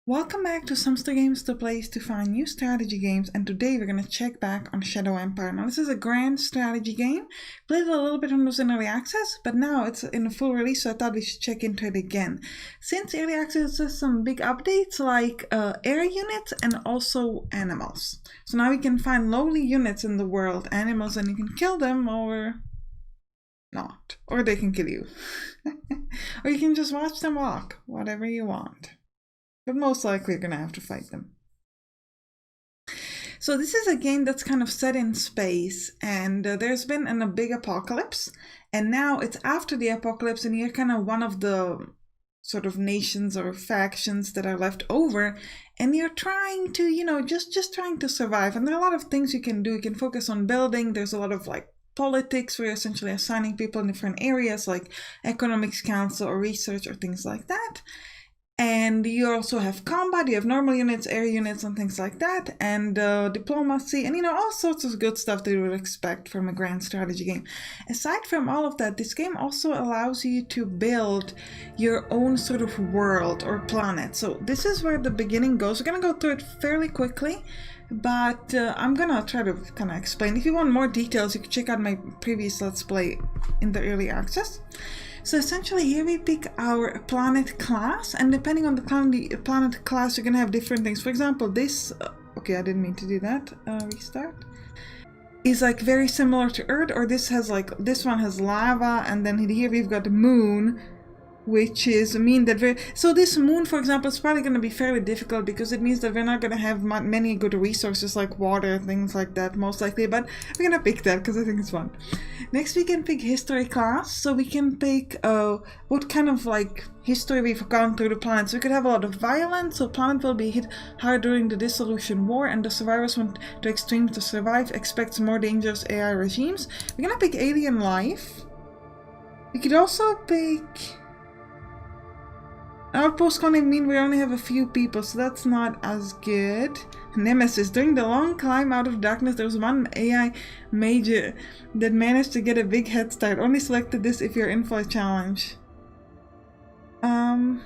Welcome back to Sampstra Games, the place to find new strategy games, and today we're going to check back on Shadow Empire. Now this is a grand strategy game, played it a little bit when it was in early access, but now it's in a full release, so I thought we should check into it again. Since early access, there's some big updates like air units and also animals. So now we can find lowly units in the world, animals, and you can kill them or not. Or they can kill you. Or you can just watch them walk, whatever you want. But most likely you're going to have to fight them. So this is a game that's kind of set in space, and there's been a big apocalypse, and now it's after the apocalypse, and you're kind of one of the sort of nations or factions that are left over, and you're trying to, you know, just trying to survive. And there are a lot of things you can do. You can focus on building. There's a lot of like politics where you're essentially assigning people in different areas like economics council or research or things like that. And you also have combat, you have normal units, air units, and things like that, and diplomacy, and you know, all sorts of good stuff that you would expect from a grand strategy game. Aside from all of that, this game also allows you to build your own sort of world or planet. So this is where the beginning goes. We're gonna go through it fairly quickly, but I'm gonna try to kind of explain. If you want more details, you can check out my previous Let's Play in the early access. So essentially here we pick our planet class, and depending on the planet class you're gonna have different things. For example, this, okay, I didn't mean to do that, restart, is like very similar to Earth, or this has like, this one has lava, and then here we've got the moon, which is mean that so this moon, for example, is probably going to be fairly difficult because it means that we're not going to have many good resources like water, things like that, most likely, but we're going to pick that because I think it's fun. Next we can pick history class, so we can pick what kind of like history we've gone through the planet. So we could have a lot of violence, so planet will be hit hard during the dissolution war, and the survivors went to extremes to survive, expects more dangerous AI regimes. We're going to pick alien life. We could also pick outpost can mean we only have a few people, so that's not as good. Nemesis. During the long climb out of darkness, there was one AI major that managed to get a big head start. Only selected this if you're in for a challenge. I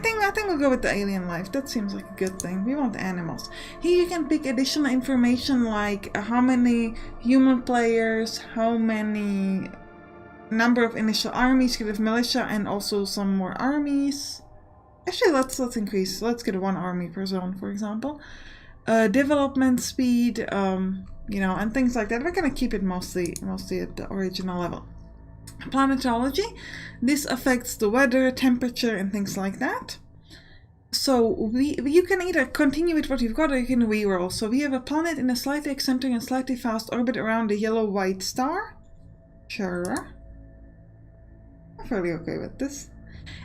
think we'll go with the alien life. That seems like a good thing. We want animals. Here you can pick additional information like how many human players, how many number of initial armies, you could have militia and also some more armies. Actually, let's increase. Let's get 1 army per zone, for example. Development speed, you know, and things like that. We're gonna keep it mostly at the original level. Planetology. This affects the weather, temperature, and things like that. So you can either continue with what you've got or you can reroll. So we have a planet in a slightly eccentric and slightly fast orbit around the yellow-white star. Sure. I'm fairly okay with this.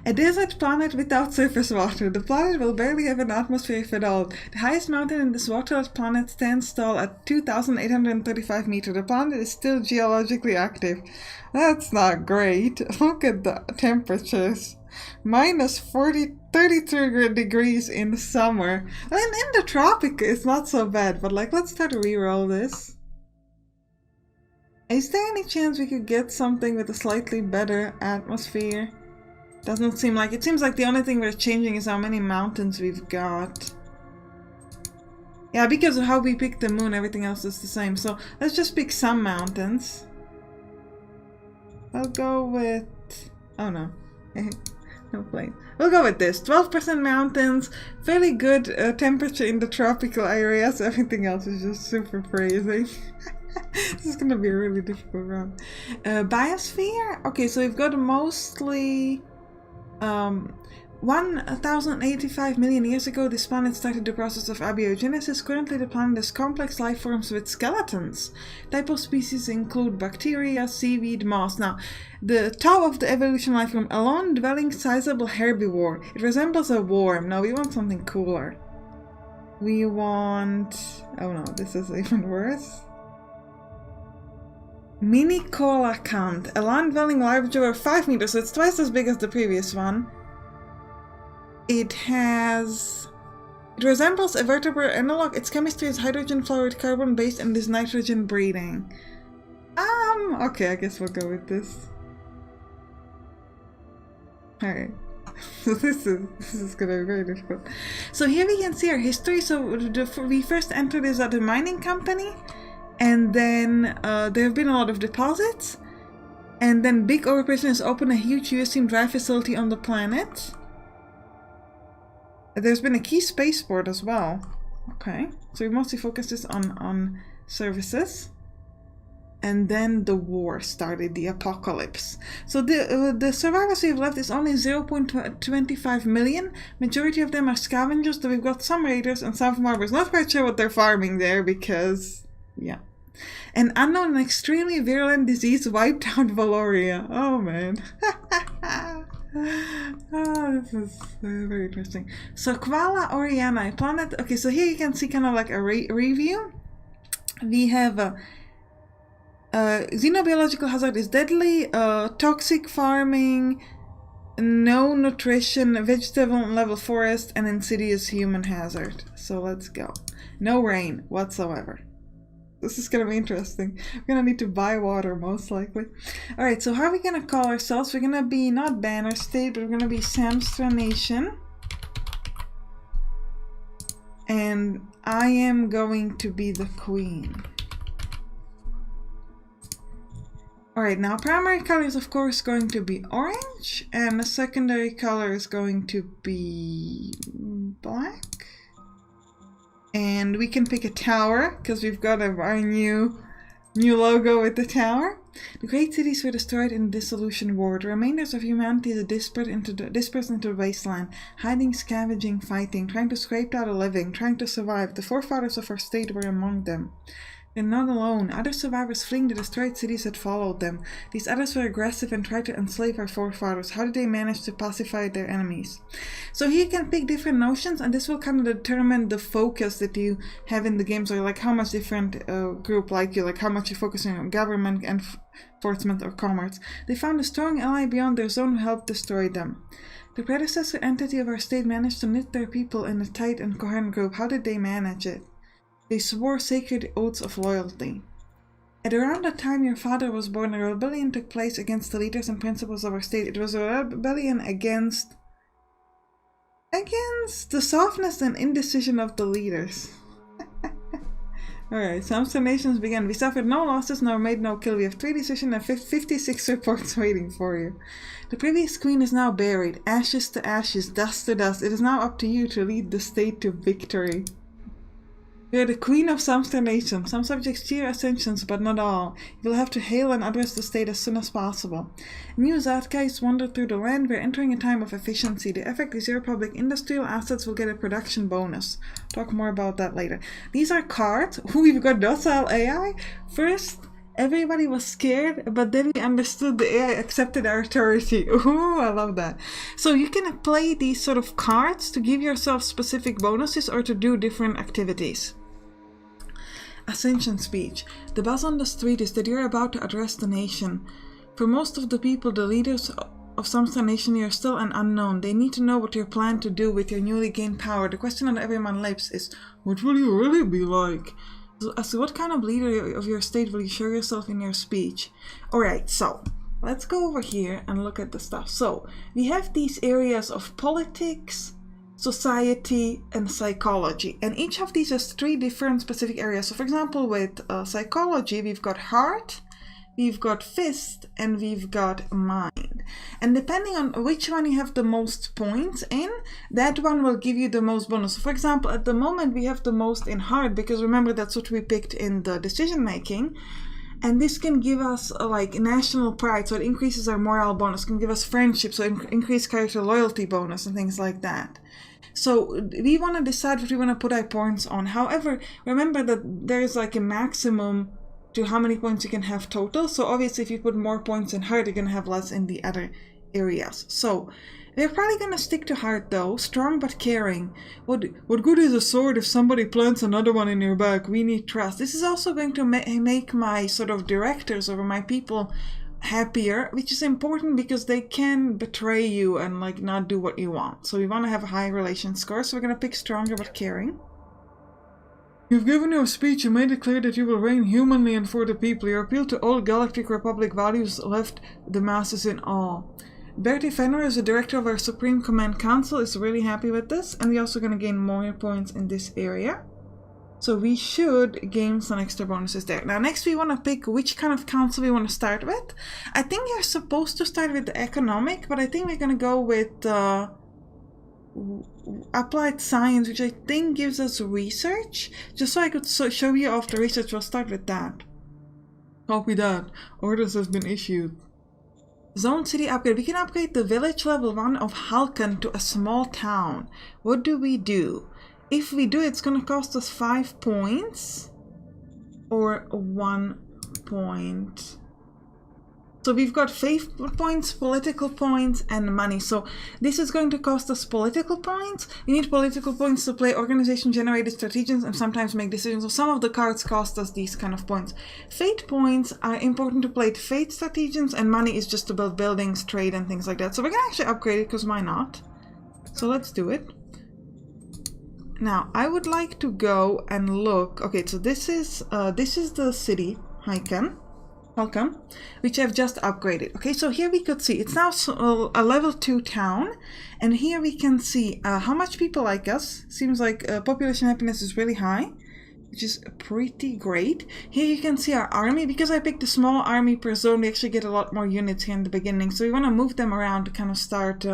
A desert planet without surface water. The planet will barely have an atmosphere if at all. The highest mountain in this waterless planet stands tall at 2,835 meters. The planet is still geologically active. That's not great. Look at the temperatures. Minus 33 degrees in summer. And in the tropic it's not so bad, but like, let's try to reroll this. Is there any chance we could get something with a slightly better atmosphere? Doesn't seem like it. Seems like the only thing we're changing is how many mountains we've got. Yeah, because of how we picked the moon, everything else is the same. So let's just pick some mountains. I'll go with... oh no. No plane. We'll go with this. 12% mountains, fairly good temperature in the tropical areas. Everything else is just super freezing. This is gonna be a really difficult round. Biosphere? Okay, so we've got mostly 1,085 million years ago this planet started the process of abiogenesis. Currently the planet has complex life forms with skeletons. Type of species include bacteria, seaweed, moss. Now, the top of the evolution life form, a lone-dwelling sizable herbivore. It resembles a worm. Now we want something cooler. We want... oh no, this is even worse. Mini coelacanth, a land-dwelling larvae of 5 meters, so it's twice as big as the previous one. It resembles a vertebrate analog. Its chemistry is hydrogen fluoride carbon based and is nitrogen breeding. Okay, I guess we'll go with this. Alright. So this is gonna be very difficult. So here we can see our history. So we first entered as a mining company, and then there have been a lot of deposits, and then big overpopulation has opened a huge USM drive facility on the planet. There's been a key spaceport as well. Okay, so we mostly focus this on services. And then the war started, the apocalypse. So the survivors we've left is only 0.25 million. Majority of them are scavengers, though we've got some raiders and some farmers. Not quite sure what they're farming there because, yeah. An unknown and extremely virulent disease wiped out Valoria. Oh man. Oh, this is very interesting. So Koala Oriana, planet. Okay, so here you can see kind of like a review. We have a xenobiological hazard is deadly, toxic farming, no nutrition, vegetable level forest, and insidious human hazard. So let's go. No rain whatsoever. This is gonna be interesting. We're gonna need to buy water most likely. Alright, so how are we gonna call ourselves? We're gonna be not Banner State, but we're gonna be Sampstra Nation. And I am going to be the queen. Alright, now primary color is of course going to be orange, and the secondary color is going to be black. And we can pick a tower, because we've got our new logo with the tower. The great cities were destroyed in the dissolution war. The remainders of humanity are dispersed into the wasteland, hiding, scavenging, fighting, trying to scrape out a living, trying to survive. The forefathers of our state were among them. They're not alone. Other survivors fleeing the destroyed cities had followed them. These others were aggressive and tried to enslave our forefathers. How did they manage to pacify their enemies? So here you can pick different notions, and this will kind of determine the focus that you have in the games, or like how much different group like you, like how much you're focusing on government, enforcement, or commerce. They found a strong ally beyond their zone who helped destroy them. The predecessor entity of our state managed to knit their people in a tight and coherent group. How did they manage it? They swore sacred oaths of loyalty. At around the time your father was born, a rebellion took place against the leaders and principles of our state. It was a rebellion against the softness and indecision of the leaders. Alright, Sampstra nations began. We suffered no losses nor made no kill. We have 3 decisions and 56 reports waiting for you. The previous queen is now buried. Ashes to ashes, dust to dust. It is now up to you to lead the state to victory. You are the queen of Sampstra nation. Some subjects cheer ascensions, but not all. You will have to hail and address the state as soon as possible. New Zatkais wander through the land. We are entering a time of efficiency. The effect is your public industrial assets will get a production bonus. Talk more about that later. These are cards. Ooh, we've got docile AI. First, everybody was scared, but then we understood the AI accepted our authority. Ooh, I love that. So you can play these sort of cards to give yourself specific bonuses or to do different activities. Ascension speech. The buzz on the street is that you're about to address the nation. For most of the people, the leaders of Sampstra nation, you're still an unknown. They need to know what you plan to do with your newly gained power. The question on everyone's lips is, what will you really be like? So what kind of leader of your state will you show yourself in your speech? Alright, so let's go over here and look at the stuff. So we have these areas of politics, society, and psychology. And each of these has 3 different specific areas. So for example, with psychology, we've got heart, we've got fist, and we've got mind. And depending on which one you have the most points in, that one will give you the most bonus. So for example, at the moment we have the most in heart, because remember that's what we picked in the decision making. And this can give us like national pride, so it increases our morale bonus, can give us friendship, so increase character loyalty bonus and things like that. So we want to decide what we want to put our points on. However, remember that there's like a maximum to how many points you can have total. So obviously if you put more points in heart, you're going to have less in the other areas. So they're probably going to stick to heart though. Strong but caring. What good is a sword if somebody plants another one in your back? We need trust. This is also going to make my sort of directors over my people happier, which is important because they can betray you and like not do what you want. So we want to have a high relation score. So we're going to pick stronger but caring. You've given your speech, you made it clear that you will reign humanly and for the people. Your appeal to all Galactic Republic values left the masses in awe. Bertie Fenner is the director of our Supreme Command Council, is really happy with this, and we're also going to gain more points in this area. So we should gain some extra bonuses there. Now next we want to pick which kind of council we want to start with. I think you're supposed to start with the economic, but I think we're going to go with applied science, which I think gives us research. Just so I could show you off the research, we'll start with that. Copy that. Orders have been issued. Zone city upgrade. We can upgrade the village level 1 of Halkan to a small town. What do we do? If we do, it's going to cost us 5 points or 1 point. So we've got faith points, political points, and money. So this is going to cost us political points. We need political points to play organization-generated strategies and sometimes make decisions. So some of the cards cost us these kind of points. Fate points are important to play fate strategies, and money is just to build buildings, trade, and things like that. So we're going to actually upgrade it, because why not? So let's do it. Now, I would like to go and look. Okay, so this is the city, Halkan, which I've just upgraded. Okay, so here we could see it's now a level 2 town, and here we can see how much people like us. Seems like population happiness is really high, which is pretty great. Here you can see our army. Because I picked a small army per zone, we actually get a lot more units here in the beginning. So we want to move them around to kind of start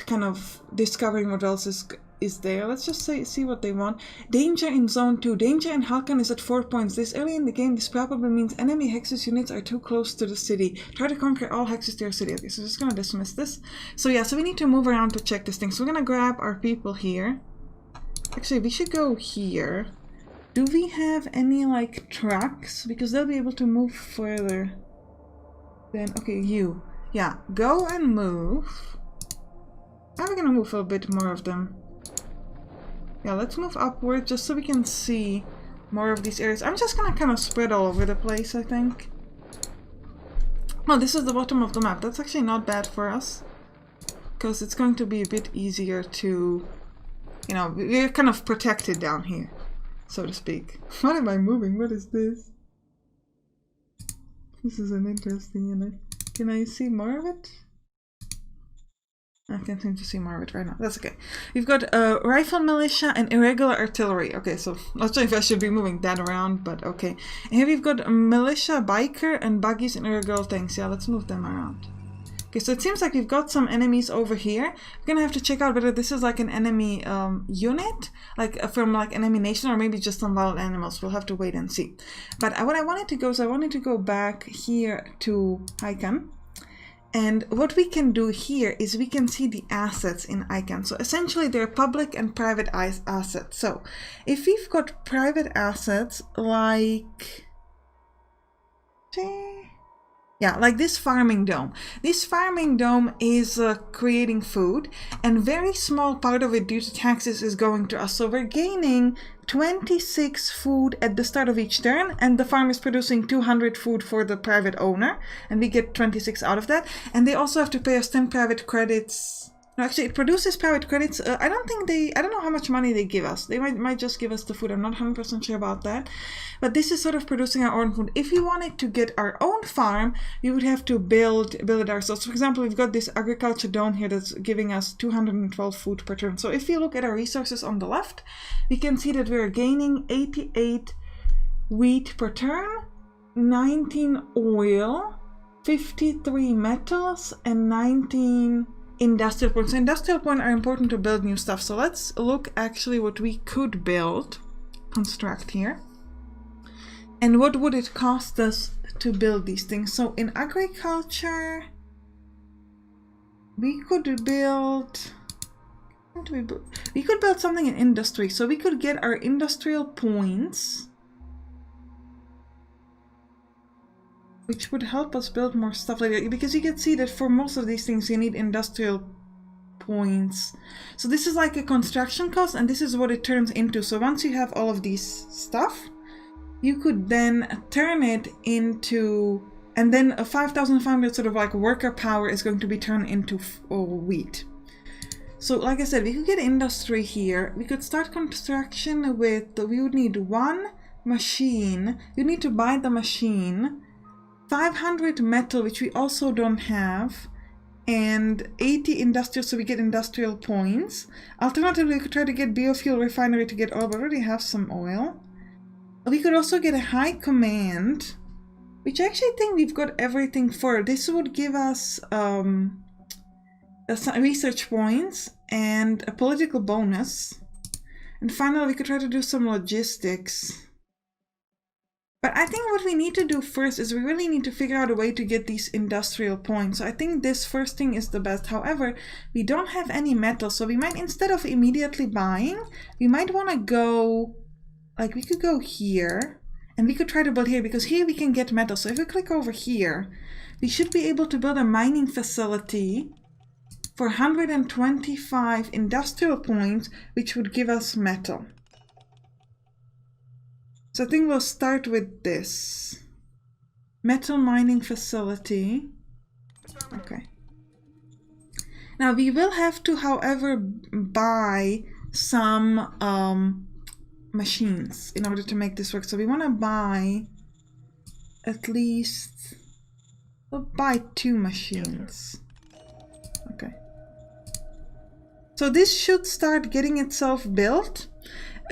kind of discovering what else is there. Let's just see what they want. Danger in zone 2. Danger in Halkan is at 4 points. This early in the game, this probably means enemy Hexus units are too close to the city. Try to conquer all Hexus to your city. Okay, so just gonna dismiss this. So yeah, so we need to move around to check this thing. So we're gonna grab our people here. Actually, we should go here. Do we have any like trucks? Because they'll be able to move further. Then, okay, you. Yeah, go and move. I'm gonna move a bit more of them. Yeah, let's move upward just so we can see more of these areas. I'm just gonna kind of spread all over the place, I think. Oh, this is the bottom of the map. That's actually not bad for us, because it's going to be a bit easier to, you know, we're kind of protected down here, so to speak. What am I moving? What is this? This is an interesting unit. Can I see more of it? I can't seem to see more of it right now. That's okay. We've got rifle militia and irregular artillery. Okay, so not sure if I should be moving that around, but okay. And here we've got militia, biker, and buggies and irregular tanks. Yeah, let's move them around. Okay, so it seems like we've got some enemies over here. We're gonna have to check out whether this is like an enemy unit, like from like enemy nation, or maybe just some wild animals. We'll have to wait and see. But what I wanted to go is I wanted to go back here to Halkan. And what we can do here is we can see the assets in Halkan. So essentially they're public and private assets. So if we've got private assets like, yeah, like this farming dome. This farming dome is creating food, and very small part of it due to taxes is going to us. So we're gaining 26 food at the start of each turn, and the farm is producing 200 food for the private owner, and we get 26 out of that. And they also have to pay us 10 private credits. No, actually, it produces private credits. I don't know how much money they give us. They might just give us the food. I'm not 100% sure about that. But this is sort of producing our own food. If we wanted to get our own farm, we would have to build it ourselves. For example, we've got this agriculture dome here that's giving us 212 food per turn. So if you look at our resources on the left, we can see that we're gaining 88 wheat per turn, 19 oil, 53 metals, and 19 industrial points. So industrial points are important to build new stuff. So let's look actually what we could build, construct here. And what would it cost us to build these things? So in agriculture, we could build something in industry. So we could get our industrial points, which would help us build more stuff later, because you can see that for most of these things you need industrial points. So this is like a construction cost, and this is what it turns into. So once you have all of these stuff, you could then turn it into, and then a 5,500 sort of like worker power is going to be turned into wheat. So like I said, we could get industry here. We could start construction with, we would need one machine. You need to buy the machine 500 metal, which we also don't have, and 80 industrial, so we get industrial points. Alternatively, we could try to get biofuel refinery to get oil, but we already have some oil. We could also get a high command, which I actually think we've got everything for. This would give us research points and a political bonus. And finally, we could try to do some logistics. But I think what we need to do first is we really need to figure out a way to get these industrial points. So I think this first thing is the best. However, we don't have any metal, so we might, instead of immediately buying, we might want to go, like we could go here and we could try to build here, because here we can get metal. So if we click over here, we should be able to build a mining facility for 125 industrial points, which would give us metal. So I think we'll start with this. Metal mining facility. Okay. Now we will have to, however, buy some machines in order to make this work. So we want to buy at least, we'll buy 2 machines. Okay. So this should start getting itself built.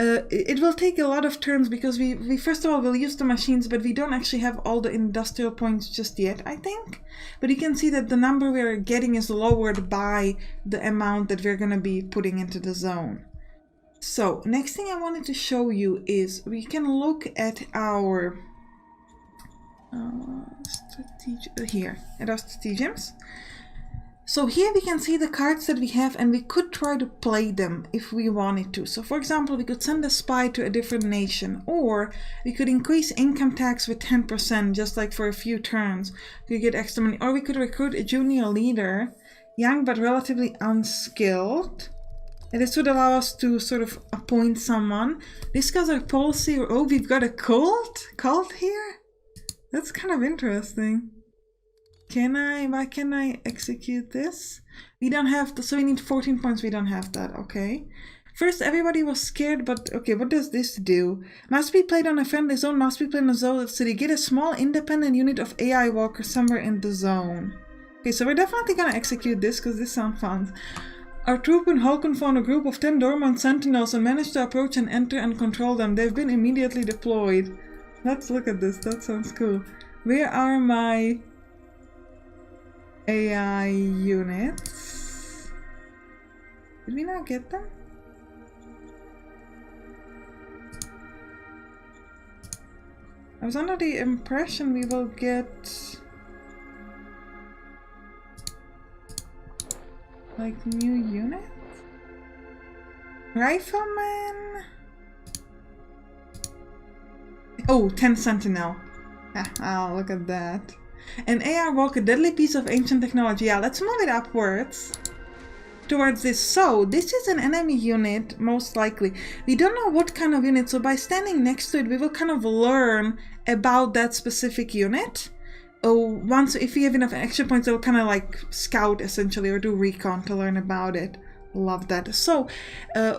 It will take a lot of turns because we first of all will use the machines, but we don't actually have all the industrial points just yet, I think. But you can see that the number we're getting is lowered by the amount that we're going to be putting into the zone. So next thing I wanted to show you is we can look at our stratagems. So here we can see the cards that we have, and we could try to play them if we wanted to. So for example, we could send a spy to a different nation, or we could increase income tax with 10% just like for a few turns to get extra money, or we could recruit a junior leader, young but relatively unskilled. And this would allow us to sort of appoint someone. Discuss our policy. Oh, we've got a cult here? That's kind of interesting. Why can I execute this? We don't have, so we need 14 points, we don't have that, okay. First, everybody was scared, but okay, what does this do? Must be played on a friendly zone, must be played in a zone of the city. Get a small independent unit of AI walkers somewhere in the zone. Okay, so we're definitely gonna execute this, because this sounds fun. Our troop in Hulken found a group of 10 dormant sentinels and managed to approach and enter and control them. They've been immediately deployed. Let's look at this, that sounds cool. Where are my AI units? Did we not get them? I was under the impression we will get like new units? Rifleman? Oh, 10 sentinel. Oh, look at that. An AR walk, a deadly piece of ancient technology. Yeah, let's move it upwards towards this. So this is an enemy unit, most likely. We don't know what kind of unit, so by standing next to it, we will kind of learn about that specific unit. Oh, once, if we have enough action points, we'll kind of like scout essentially, or do recon to learn about it. Love that. So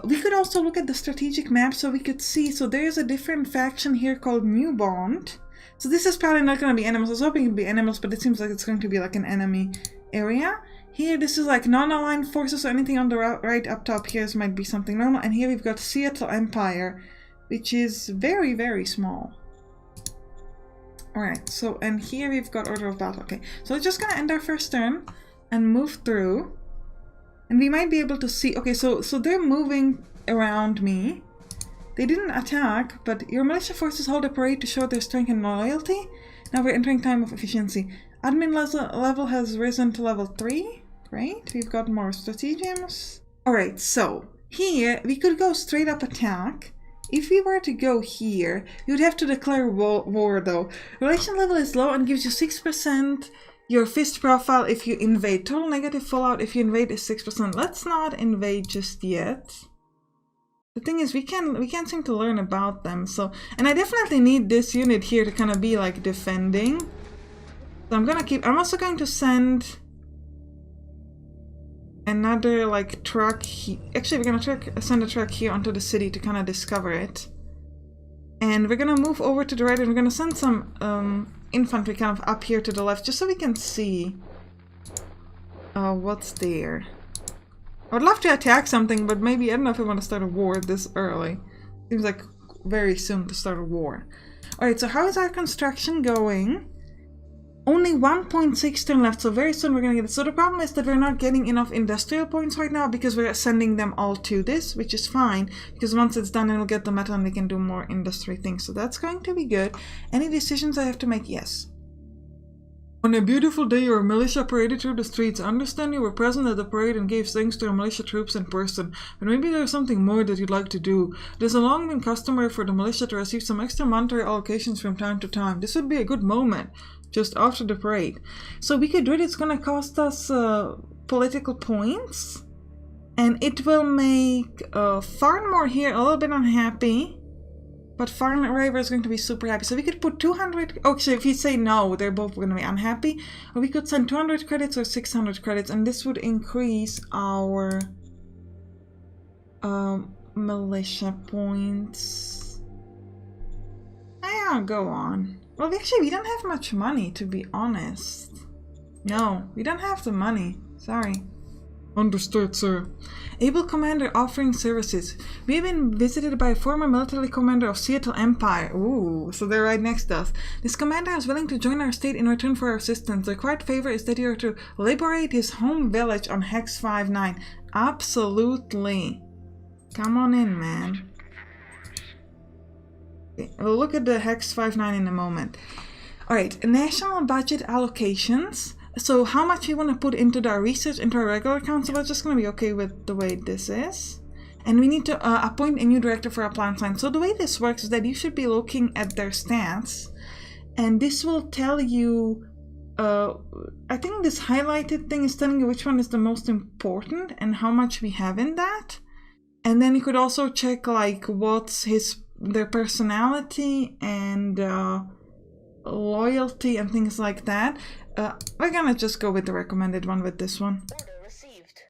we could also look at the strategic map, so we could see, so there's a different faction here called New Bond. So this is probably not going to be animals. I was hoping it would be animals, but it seems like it's going to be like an enemy area. Here, this is like non-aligned forces, so anything on the right up top here might be something normal. And here we've got Seattle Empire, which is very, very small. Alright, so, and here we've got Order of Battle. Okay, so we're just going to end our first turn and move through. And we might be able to see, okay, so they're moving around me. They didn't attack, but your militia forces hold a parade to show their strength and loyalty. Now we're entering time of efficiency. Admin level has risen to level 3. Great, we've got more stratagems. Alright, so here we could go straight up attack. If we were to go here, we would have to declare war though. Relation level is low and gives you 6% your fist profile if you invade. Total negative fallout if you invade is 6%. Let's not invade just yet. The thing is, we can't seem to learn about them, so, and I definitely need this unit here to kind of be like defending. So I'm also going to send another like truck. Actually, we're gonna send a truck here onto the city to kind of discover it. And we're gonna move over to the right, and we're gonna send some infantry kind of up here to the left, just so we can see what's there. I would love to attack something, but maybe I don't know if I want to start a war this early. Seems like very soon to start a war. Alright, so how is our construction going? Only 1.6 turn left, so very soon we're gonna get it. So the problem is that we're not getting enough industrial points right now because we're sending them all to this, which is fine, because once it's done, it'll get the metal and we can do more industry things. So that's going to be good. Any decisions I have to make? Yes. On a beautiful day, your militia paraded through the streets. I understand you were present at the parade and gave thanks to our militia troops in person, but maybe there's something more that you'd like to do. It has long been customary for the militia to receive some extra monetary allocations from time to time. This would be a good moment, just after the parade. So we could do it. It's gonna cost us political points, and it will make Farnmore here a little bit unhappy. But Farnraver is going to be super happy. So we could put 200... Actually, if you say no, they're both going to be unhappy. Or we could send 200 credits or 600 credits. And this would increase our militia points. Yeah, go on. Well, we don't have much money, to be honest. No, we don't have the money. Sorry. Understood, sir. Able commander offering services. We have been visited by a former military commander of Seattle Empire. Ooh, so they're right next to us. This commander is willing to join our state in return for our assistance. The required favor is that you are to liberate his home village on Hex 59. Absolutely. Come on in, man. Okay, we'll look at the Hex 59 in a moment. Alright, national budget allocations. So how much we want to put into our research, into our regular account, so we're just going to be okay with the way this is. And we need to appoint a new director for our plant science. So the way this works is that you should be looking at their stats, and this will tell you, I think this highlighted thing is telling you which one is the most important and how much we have in that. And then you could also check like what's their personality and loyalty and things like that. We're gonna just go with the recommended one with this one. Order received.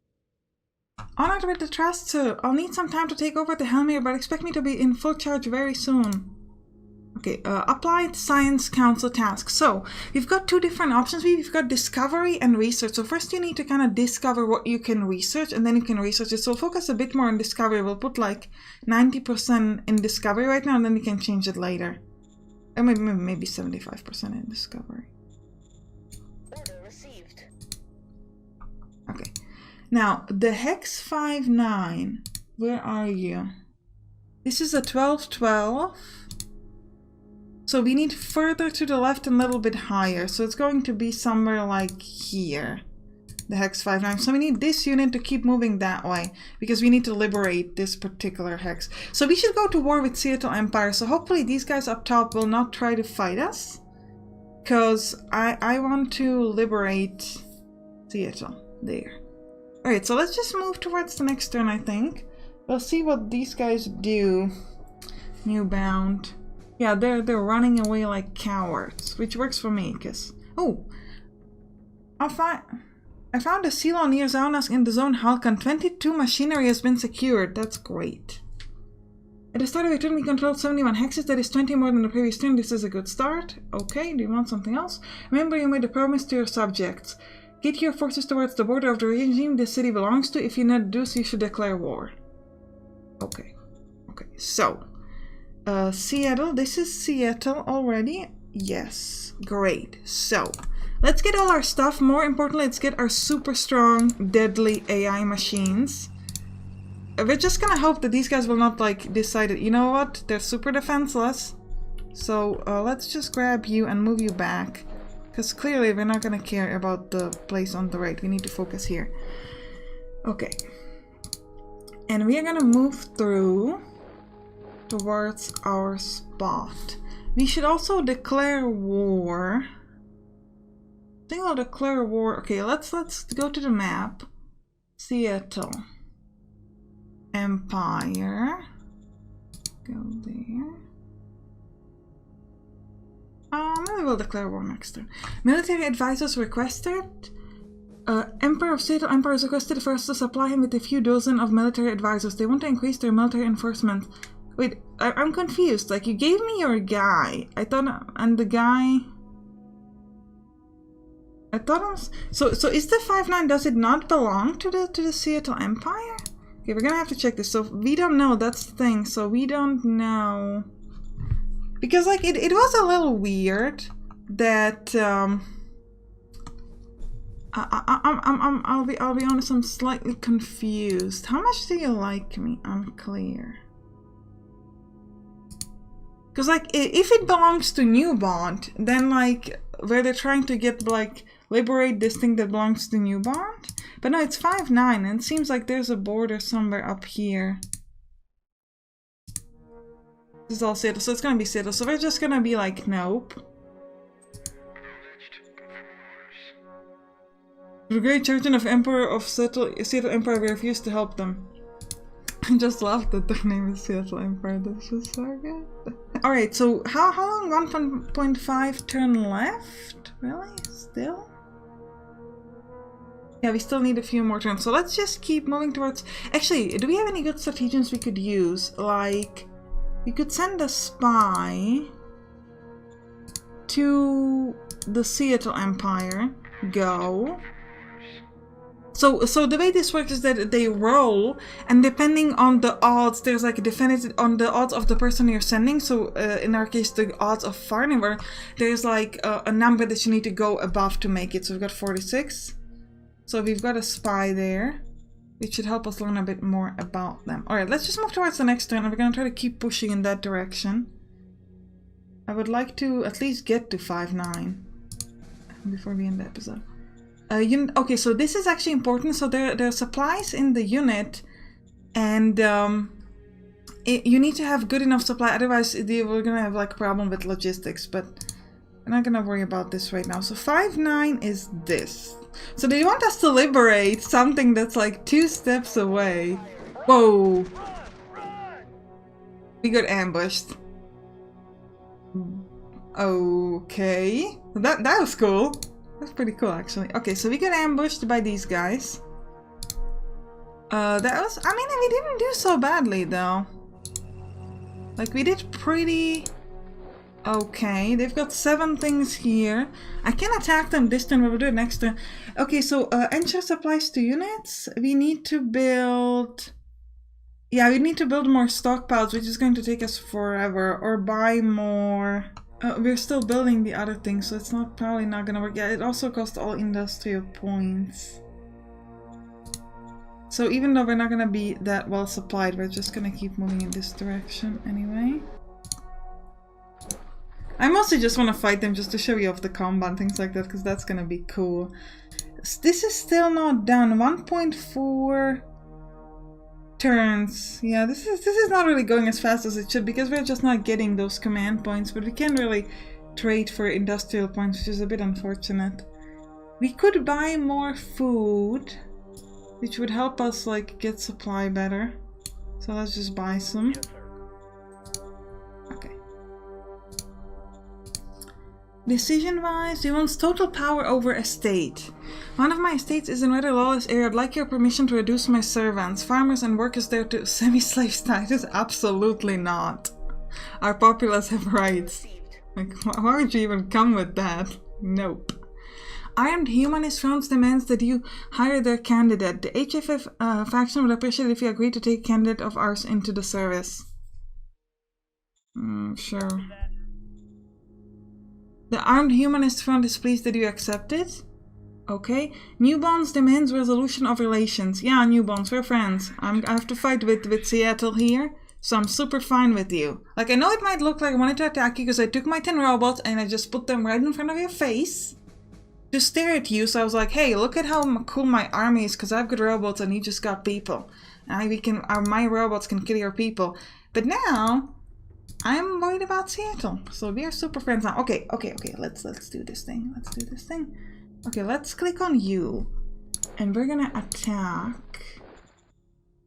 Honored with the trust, sir. I'll need some time to take over the helm here, but expect me to be in full charge very soon. Okay, applied science council tasks. So we've got two different options. We've got discovery and research. So first you need to kind of discover what you can research, and then you can research it. So focus a bit more on discovery. We'll put like 90% in discovery right now, and then we can change it later. Or maybe 75% in discovery. Order received. Okay. Now, the Hex 59, where are you? This is a 12-12. So we need further to the left and a little bit higher. So it's going to be somewhere like here. The Hex 59. So we need this unit to keep moving that way, because we need to liberate this particular hex. So we should go to war with Seattle Empire. So hopefully these guys up top will not try to fight us, because I want to liberate Seattle. There. Alright, so let's just move towards the next turn, I think. We'll see what these guys do. New bound. Yeah, they're running away like cowards, which works for me, because... Oh! I found a silo near Zaunas in the zone Halkan. 22 machinery has been secured. That's great. At the start of your turn, we controlled 71 hexes. That is 20 more than the previous turn. This is a good start. Okay, do you want something else? Remember, you made a promise to your subjects. Get your forces towards the border of the regime the city belongs to. If you not do so, you should declare war. Okay. Okay, so... Seattle. This is Seattle already. Yes. Great. So... let's get all our stuff. More importantly, let's get our super strong, deadly AI machines. We're just gonna hope that these guys will not, like, decide that, you know what, they're super defenseless. So, let's just grab you and move you back. Because clearly we're not gonna care about the place on the right. We need to focus here. Okay. And we are gonna move through towards our spot. We should also declare war. I think I'll declare war. Okay, let's go to the map. Seattle Empire. Go there. Maybe we'll declare war next turn. Military advisors requested. Emperor of Seattle Empire has requested for us to supply him with a few dozen of military advisors. They want to increase their military enforcement. Wait, I'm confused. Like, you gave me your guy. I thought, and the guy... I thought it was... So is the 5-9, does it not belong to the Seattle Empire? Okay, we're gonna have to check this. So we don't know, that's the thing. So we don't know. Because like it was a little weird that I'll be honest, I'm slightly confused. How much do you like me? Unclear. Because like if it belongs to New Bond, then like where they're trying to get like liberate this thing that belongs to New Bond. But no, it's 5-9 and it seems like there's a border somewhere up here. This is all Seattle, so it's gonna be Seattle. So we're just gonna be like, nope. The Great Church of Emperor of Seattle Empire, we refused to help them. I just love that their name is Seattle Empire. That's just so good. Alright, so how long? 1.5 turn left? Really? Still? Yeah, we still need a few more turns. So let's just keep moving towards... Actually, do we have any good strategies we could use? Like, we could send a spy to the Seattle Empire. Go. So the way this works is that they roll, and depending on the odds, there's like a definitive on the odds of the person you're sending. So in our case, the odds of Farniver, there's like a number that you need to go above to make it. So we've got 46. So we've got a spy there, which should help us learn a bit more about them. All right, let's just move towards the next turn, and we're gonna try to keep pushing in that direction. I would like to at least get to 5-9 before we end the episode. Okay, so this is actually important. So there are supplies in the unit, and you need to have good enough supply. Otherwise, we're gonna have like a problem with logistics. But we're not gonna worry about this right now. So 5-9 is this. So they want us to liberate something that's like 2 steps away. Whoa! We got ambushed. Okay, that was cool. That's pretty cool, actually. Okay, so we got ambushed by these guys. That was... I mean, we didn't do so badly, though. Like, we did pretty... okay. They've got 7 things here. I can attack them this turn, but we'll do it next turn. Okay, so, ensure supplies to units. We need to build... yeah, we need to build more stockpiles, which is going to take us forever. Or buy more... we're still building the other thing, so it's probably not gonna work. Yeah, it also costs all industrial points. So even though we're not gonna be that well supplied, we're just gonna keep moving in this direction anyway. I mostly just want to fight them just to show you off the combat and things like that, because that's gonna be cool. This is still not done. 1.4 turns. Yeah, this is not really going as fast as it should, because we're just not getting those command points, but we can't really trade for industrial points, which is a bit unfortunate. We could buy more food, which would help us like get supply better. So let's just buy some. Okay. Decision-wise, he wants total power over estate. One of my estates is in a rather lawless area. I'd like your permission to reduce my servants, farmers and workers there to semi-slave status. Absolutely not. Our populace have rights. Like, why would you even come with that? Nope. Armed Humanist Fronts demands that you hire their candidate. The HFF faction would appreciate it if you agree to take a candidate of ours into the service. Sure. The Armed Humanist Front is pleased that you accept it. Okay. New Bonds demands resolution of relations. Yeah, New Bonds, we're friends. I have to fight with Seattle here, so I'm super fine with you. Like, I know it might look like I wanted to attack you because I took my 10 robots and I just put them right in front of your face to stare at you. So I was like, hey, look at how cool my army is because I've got robots and you just got people. And my robots can kill your people. But now I'm worried about Seattle, so we are super friends now. Okay. Let's do this thing. Okay, let's click on you, and we're gonna attack.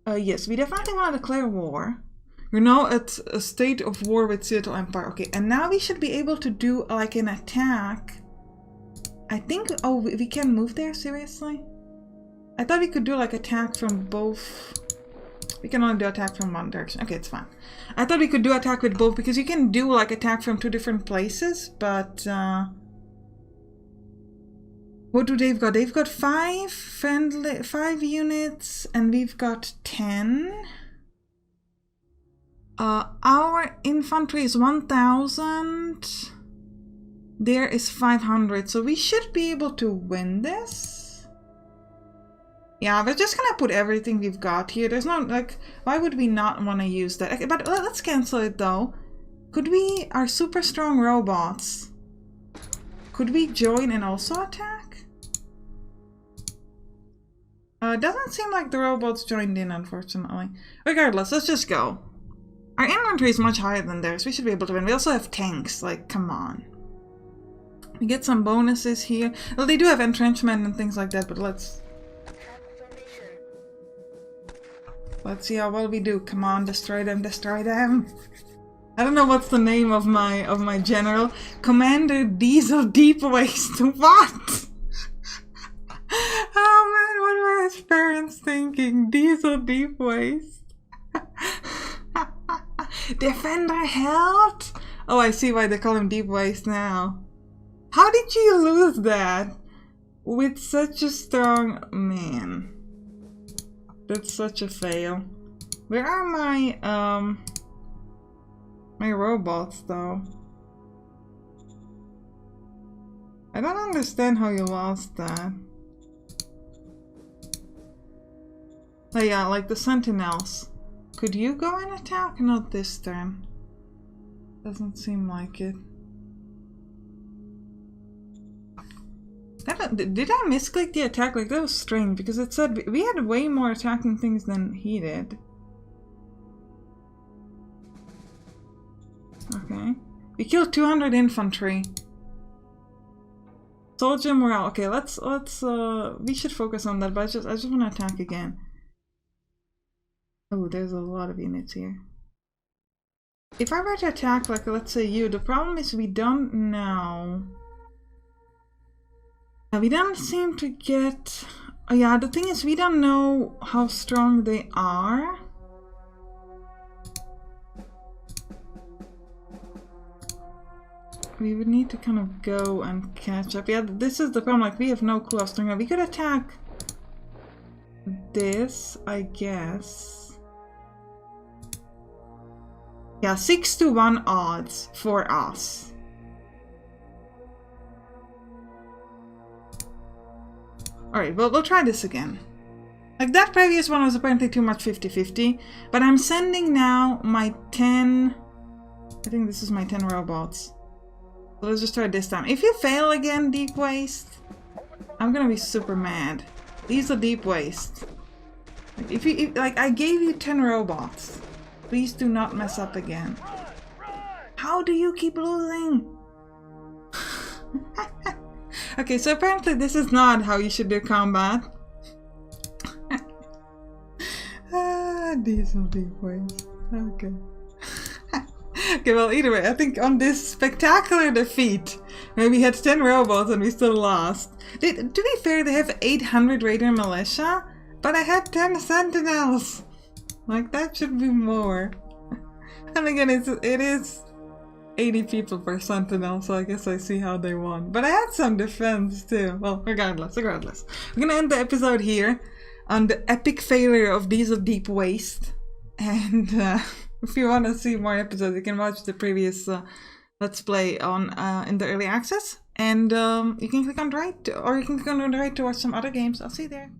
Yes, we definitely want to declare war. We're now at a state of war with Seattle Empire. Okay, and now we should be able to do like an attack. I think. Oh, we can move there. Seriously? I thought we could do like attack from both. We can only do attack from one direction. Okay, it's fine. I thought we could do attack with both, because you can do like attack from 2 different places, but What do they've got? They've got 5 units, and we've got 10. Our infantry is 1,000. There is 500, so we should be able to win this. Yeah, we're just gonna put everything we've got here. There's no, like, why would we not want to use that? Okay, but let's cancel it though. Could we, our super strong robots, could we join and also attack? Doesn't seem like the robots joined in, unfortunately. Regardless, let's just go. Our inventory is much higher than theirs. We should be able to win. We also have tanks. Like, come on. We get some bonuses here. Well, they do have entrenchment and things like that, but let's see how well we do. Come on, destroy them, destroy them. I don't know what's the name of my general. Commander Diesel Deep Waste. What? Oh man, what were his parents thinking? Diesel Deep Waste. Defender Health? Oh, I see why they call him Deep Waste now. How did you lose that? With such a strong man. That's such a fail. Where are my my robots though? I don't understand how you lost that. Oh yeah, like the sentinels. Could you go and attack? Not this turn. Doesn't seem like it. Did I misclick the attack? Like, that was strange because it said we had way more attacking things than he did. Okay. We killed 200 infantry. Soldier morale. Okay, let's we should focus on that, but I just want to attack again. Oh, there's a lot of units here. If I were to attack, like, let's say you, the problem is we don't know. We don't seem to get... Oh yeah, the thing is we don't know how strong they are. We would need to kind of go and catch up. Yeah, this is the problem, like we have no clue how strong they are. We could attack this, I guess. Yeah, 6-1 odds for us. Alright, well, we'll try this again. Like, that previous one was apparently too much 50-50, but I'm sending now my 10... I think this is my 10 robots. So let's just try this time. If you fail again, Deep Waste, I'm gonna be super mad. These are Deep Waste. Like, like, I gave you 10 robots. Please do not mess up again. How do you keep losing? Okay, so apparently this is not how you should do combat. Diesel Deep Waste. Okay. Okay, well, either way, I think on this spectacular defeat, where we had 10 robots and we still lost. To be fair, they have 800 Raider Militia, but I had 10 Sentinels. Like, that should be more. And again, it is 80 people per Sentinel, so I guess I see how they won. But I had some defense too. Well, regardless. We're gonna end the episode here on the epic failure of Diesel Deep Waste. And if you want to see more episodes, you can watch the previous Let's Play on in the early access. And you can click on the right, or you can click on the right to watch some other games. I'll see you there.